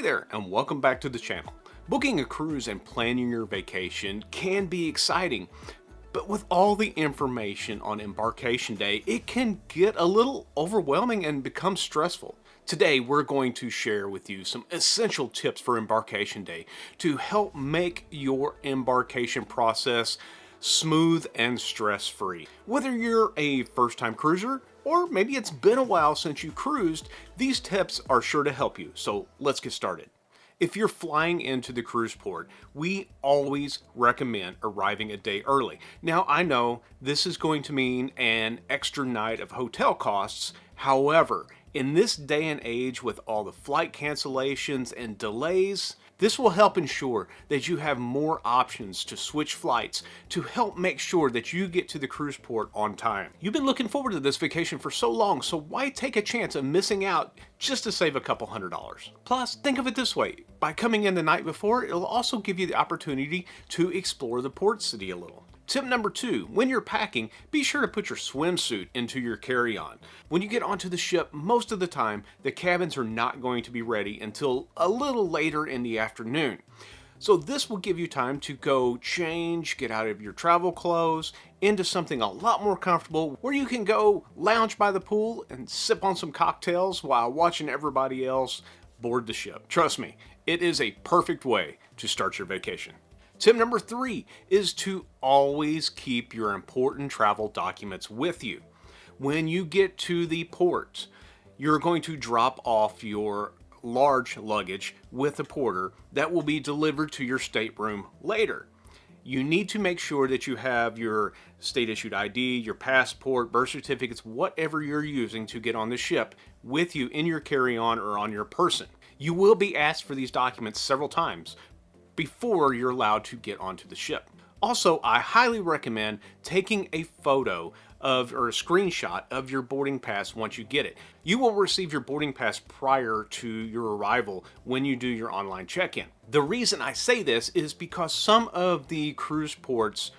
there, and welcome back to the channel. Booking a cruise and planning your vacation can be exciting, but with all the information on embarkation day, it can get a little overwhelming and become stressful. Today, we're going to share with you some essential tips for embarkation day to help make your embarkation process smooth and stress-free. Whether you're a first-time cruiser or maybe it's been a while since you cruised, these tips are sure to help you. So let's get started. If you're flying into the cruise port, we always recommend arriving a day early. Now, I know this is going to mean an extra night of hotel costs. However, in this day and age with all the flight cancellations and delays, this will help ensure that you have more options to switch flights to help make sure that you get to the cruise port on time. You've been looking forward to this vacation for so long, so why take a chance of missing out just to save a couple $100s? Plus, think of it this way. By coming in the night before, it'll also give you the opportunity to explore the port city a little. Tip number 2, when you're packing, be sure to put your swimsuit into your carry-on. When you get onto the ship, most of the time, the cabins are not going to be ready until a little later in the afternoon. So this will give you time to go change, get out of your travel clothes, into something a lot more comfortable where you can go lounge by the pool and sip on some cocktails while watching everybody else board the ship. Trust me, it is a perfect way to start your vacation. Tip number 3 is to always keep your important travel documents with you. When you get to the port, you're going to drop off your large luggage with a porter that will be delivered to your stateroom later. You need to make sure that you have your state-issued ID, your passport, birth certificates, whatever you're using to get on the ship with you in your carry-on or on your person. You will be asked for these documents several times before you're allowed to get onto the ship. Also, I highly recommend taking a photo or a screenshot of your boarding pass once you get it. You will receive your boarding pass prior to your arrival when you do your online check-in. The reason I say this is because some of the cruise ports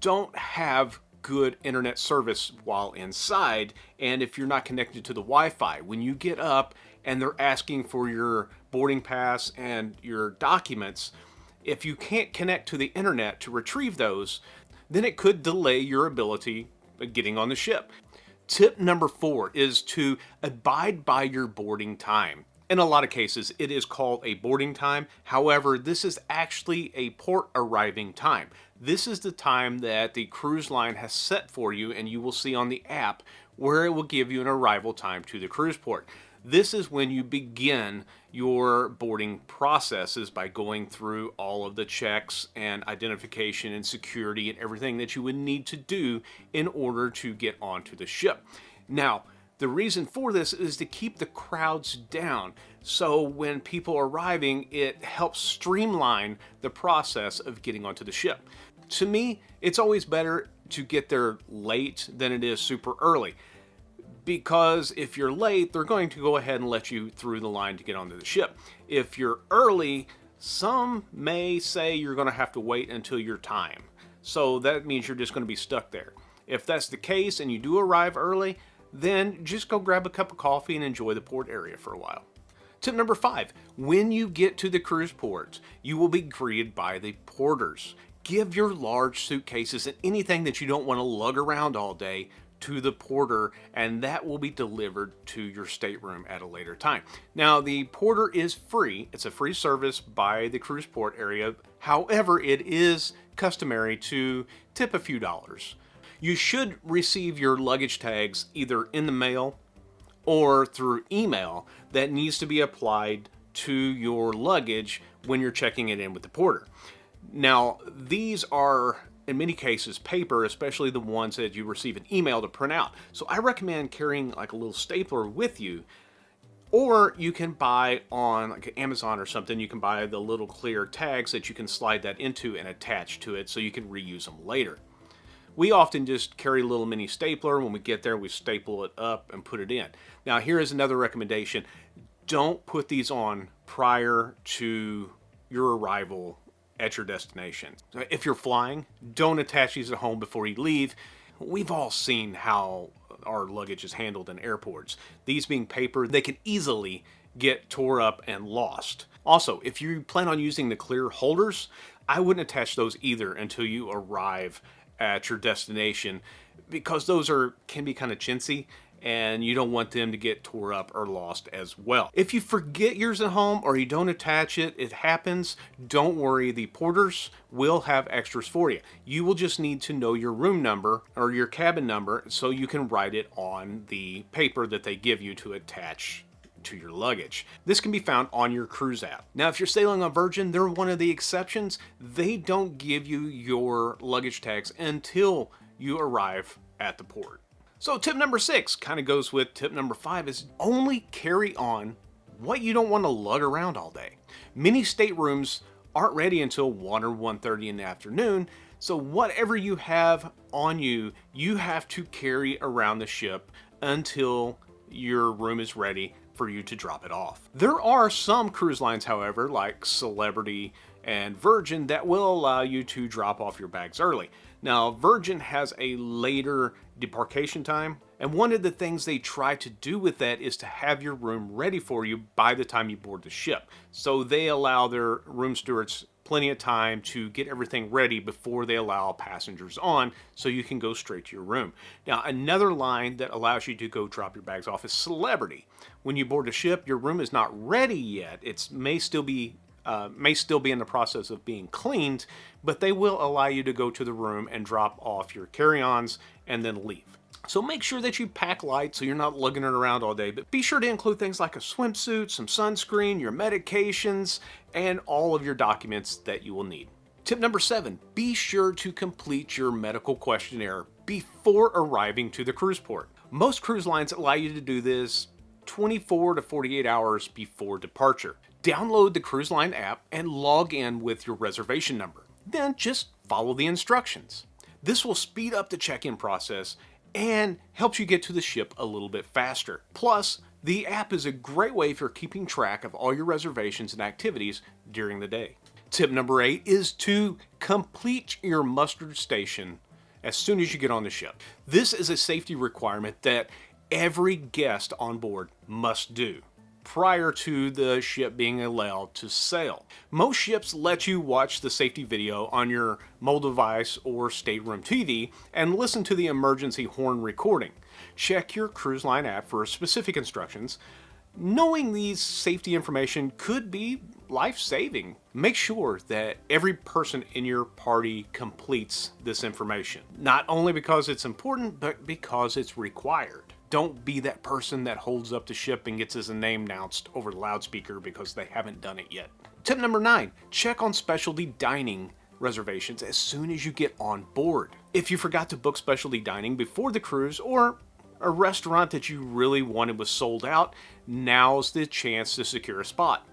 don't have good internet service while inside, and if you're not connected to the Wi-Fi, when you get up and they're asking for your boarding pass and your documents, if you can't connect to the internet to retrieve those, then it could delay your ability of getting on the ship. Tip number 4 is to abide by your boarding time. In a lot of cases, it is called a boarding time. However, this is actually a port arriving time. This is the time that the cruise line has set for you, and you will see on the app where it will give you an arrival time to the cruise port. This is when you begin your boarding processes by going through all of the checks and identification and security and everything that you would need to do in order to get onto the ship. Now, the reason for this is to keep the crowds down. So when people are arriving, it helps streamline the process of getting onto the ship. To me, it's always better to get there late than it is super early. Because if you're late, they're going to go ahead and let you through the line to get onto the ship. If you're early, some may say you're going to have to wait until your time. So that means you're just going to be stuck there. If that's the case and you do arrive early, then just go grab a cup of coffee and enjoy the port area for a while. Tip number 5, when you get to the cruise port, you will be greeted by the porters. Give your large suitcases and anything that you don't want to lug around all day to the porter, and that will be delivered to your stateroom at a later time. Now, the porter is free. It's a free service by the cruise port area. However, it is customary to tip a few dollars. You should receive your luggage tags either in the mail or through email that needs to be applied to your luggage when you're checking it in with the porter. Now, these are in many cases paper, especially the ones that you receive an email to print out. So I recommend carrying like a little stapler with you, or you can buy on like Amazon or something, you can buy the little clear tags that you can slide that into and attach to it so you can reuse them later. We often just carry a little mini stapler. When we get there, we staple it up and put it in. Now, here is another recommendation. Don't put these on prior to your arrival at your destination. If you're flying, don't attach these at home before you leave. We've all seen how our luggage is handled in airports. These being paper, they can easily get tore up and lost. Also, if you plan on using the clear holders, I wouldn't attach those either until you arrive at your destination, because those can be kind of chintzy and you don't want them to get tore up or lost as well. If you forget yours at home or you don't attach it, it happens. Don't worry, the porters will have extras for you. You will just need to know your room number or your cabin number so you can write it on the paper that they give you to attach to your luggage. This can be found on your cruise app. Now, if you're sailing on Virgin, they're one of the exceptions. They don't give you your luggage tags until you arrive at the port. So tip number 6 kind of goes with tip number 5, is only carry on what you don't want to lug around all day. Many staterooms aren't ready until 1 or 1:30 in the afternoon, so whatever you have on you, you have to carry around the ship until your room is ready for you to drop it off. There are some cruise lines, however, like Celebrity and Virgin, that will allow you to drop off your bags early. Now, Virgin has a later debarkation time, and one of the things they try to do with that is to have your room ready for you by the time you board the ship. So they allow their room stewards plenty of time to get everything ready before they allow passengers on, so you can go straight to your room. Now, another line that allows you to go drop your bags off is Celebrity. When you board a ship, your room is not ready yet. It may still be in the process of being cleaned, but they will allow you to go to the room and drop off your carry-ons and then leave. So make sure that you pack light so you're not lugging it around all day, but be sure to include things like a swimsuit, some sunscreen, your medications, and all of your documents that you will need. Tip number 7, be sure to complete your medical questionnaire before arriving to the cruise port. Most cruise lines allow you to do this 24 to 48 hours before departure. Download the cruise line app and log in with your reservation number. Then just follow the instructions. This will speed up the check-in process and helps you get to the ship a little bit faster. Plus, the app is a great way for keeping track of all your reservations and activities during the day. Tip number 8 is to complete your muster station as soon as you get on the ship. This is a safety requirement that every guest on board must do prior to the ship being allowed to sail. Most ships let you watch the safety video on your mobile device or stateroom TV and listen to the emergency horn recording. Check your cruise line app for specific instructions. Knowing these safety information could be life-saving. Make sure that every person in your party completes this information, not only because it's important, but because it's required. Don't be that person that holds up the ship and gets his name announced over the loudspeaker because they haven't done it yet. Tip number 9, check on specialty dining reservations as soon as you get on board. If you forgot to book specialty dining before the cruise, or a restaurant that you really wanted was sold out, now's the chance to secure a spot.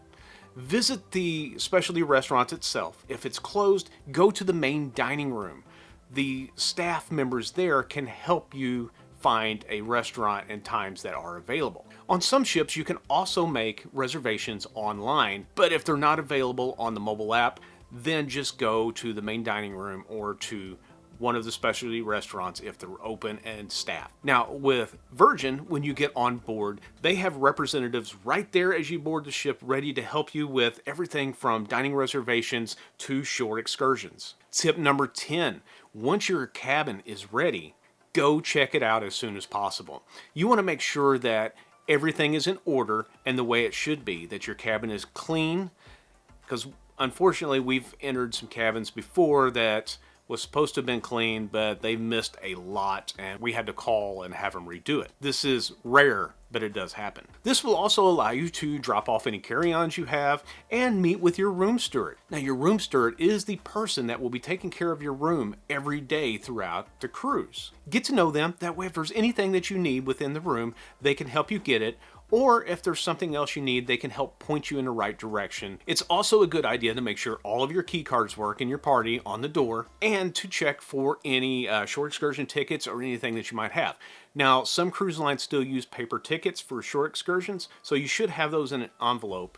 Visit the specialty restaurant itself. If it's closed, go to the main dining room. The staff members there can help you find a restaurant and times that are available. On some ships, you can also make reservations online, but if they're not available on the mobile app, then just go to the main dining room or to one of the specialty restaurants if they're open and staffed. Now, with Virgin, when you get on board, they have representatives right there as you board the ship ready to help you with everything from dining reservations to shore excursions. Tip number 10, once your cabin is ready, go check it out as soon as possible. You want to make sure that everything is in order and the way it should be, that your cabin is clean, because unfortunately we've entered some cabins before that was supposed to have been clean, but they missed a lot and we had to call and have them redo it. This is rare, but it does happen. This will also allow you to drop off any carry-ons you have and meet with your room steward. Now, your room steward is the person that will be taking care of your room every day throughout the cruise. Get to know them. That way, if there's anything that you need within the room, they can help you get it. Or if there's something else you need, they can help point you in the right direction. It's also a good idea to make sure all of your key cards work in your party on the door, and to check for any shore excursion tickets or anything that you might have. Now, some cruise lines still use paper tickets for shore excursions, so you should have those in an envelope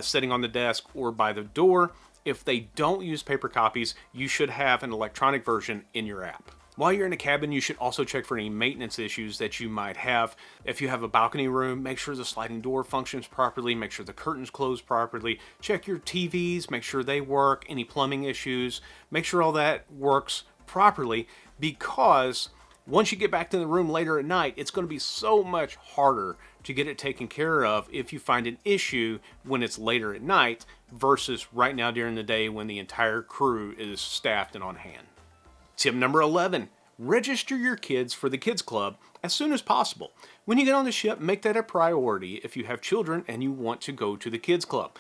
sitting on the desk or by the door. If they don't use paper copies, you should have an electronic version in your app. While you're in a cabin, you should also check for any maintenance issues that you might have. If you have a balcony room, make sure the sliding door functions properly, make sure the curtains close properly, check your TVs, make sure they work, any plumbing issues, make sure all that works properly, because once you get back to the room later at night, it's going to be so much harder to get it taken care of if you find an issue when it's later at night versus right now during the day when the entire crew is staffed and on hand. Tip number 11, register your kids for the kids club as soon as possible. When you get on the ship, make that a priority if you have children and you want to go to the kids club.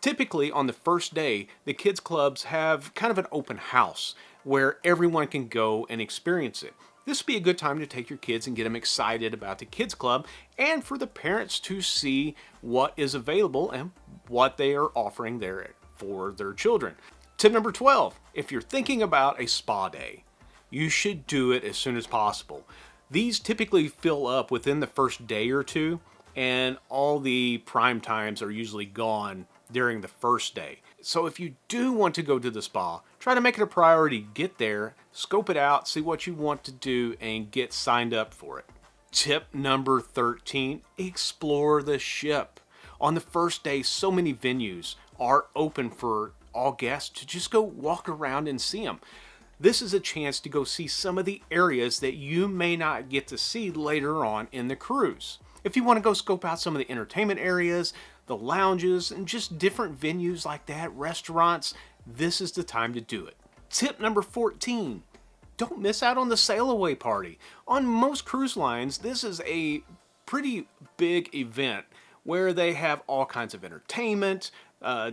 Typically on the first day, the kids clubs have kind of an open house where everyone can go and experience it. This would be a good time to take your kids and get them excited about the kids club, and for the parents to see what is available and what they are offering there for their children. Tip number 12, if you're thinking about a spa day, you should do it as soon as possible. These typically fill up within the first day or two, and all the prime times are usually gone during the first day. So if you do want to go to the spa, try to make it a priority. Get there, scope it out, see what you want to do, and get signed up for it. Tip number 13, explore the ship. On the first day, so many venues are open for all guests to just go walk around and see them. This is a chance to go see some of the areas that you may not get to see later on in the cruise. If you want to go scope out some of the entertainment areas, the lounges, and just different venues like that, restaurants, this is the time to do it. Tip number 14, don't miss out on the Sailway Party. On most cruise lines, this is a pretty big event where they have all kinds of entertainment,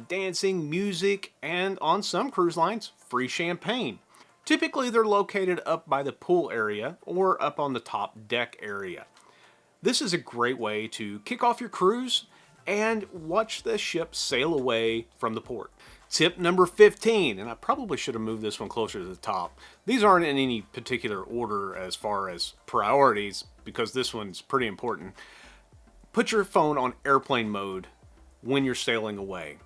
dancing, music, and on some cruise lines, free champagne. Typically, they're located up by the pool area or up on the top deck area. This is a great way to kick off your cruise and watch the ship sail away from the port. Tip number 15, and I probably should have moved this one closer to the top. These aren't in any particular order as far as priorities because this one's pretty important. Put your phone on airplane mode when you're sailing away.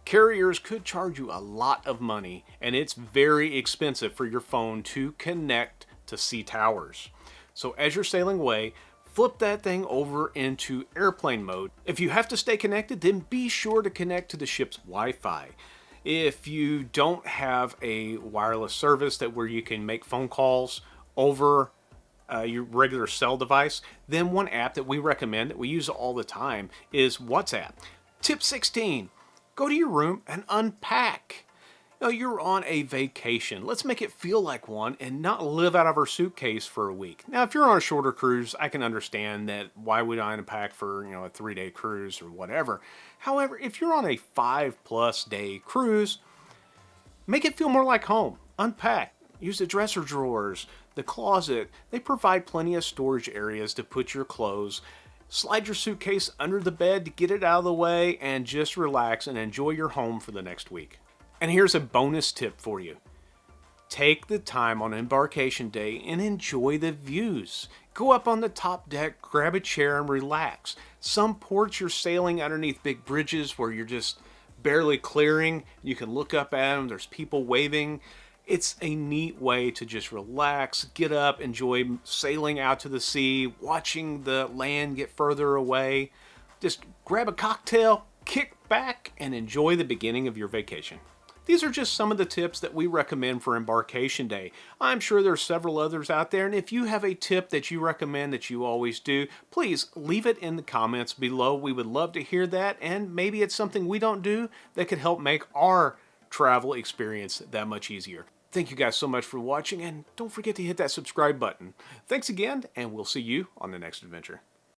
Carriers could charge you a lot of money, and it's very expensive for your phone to connect to sea towers. So as you're sailing away, flip that thing over into airplane mode. If you have to stay connected, then be sure to connect to the ship's Wi-Fi. If you don't have a wireless service where you can make phone calls over your regular cell device, then one app that we recommend that we use all the time is WhatsApp. Tip 16, go to your room and unpack. Now, you're on a vacation. Let's make it feel like one and not live out of our suitcase for a week. Now, if you're on a shorter cruise, I can understand that why would I unpack for, a 3-day cruise or whatever. However, if you're on a 5+ day cruise, make it feel more like home. Unpack. Use the dresser drawers, the closet. They provide plenty of storage areas to put your clothes. Slide your suitcase under the bed to get it out of the way and just relax and enjoy your home for the next week. And here's a bonus tip for you. Take the time on embarkation day and enjoy the views. Go up on the top deck, grab a chair and relax. Some ports you're sailing underneath big bridges where you're just barely clearing. You can look up at them, there's people waving. It's a neat way to just relax, get up, enjoy sailing out to the sea, watching the land get further away. Just grab a cocktail, kick back, and enjoy the beginning of your vacation. These are just some of the tips that we recommend for Embarkation Day. I'm sure there's several others out there, and if you have a tip that you recommend that you always do, please leave it in the comments below. We would love to hear that, and maybe it's something we don't do that could help make our travel experience that much easier. Thank you guys so much for watching, and don't forget to hit that subscribe button. Thanks again, and we'll see you on the next adventure.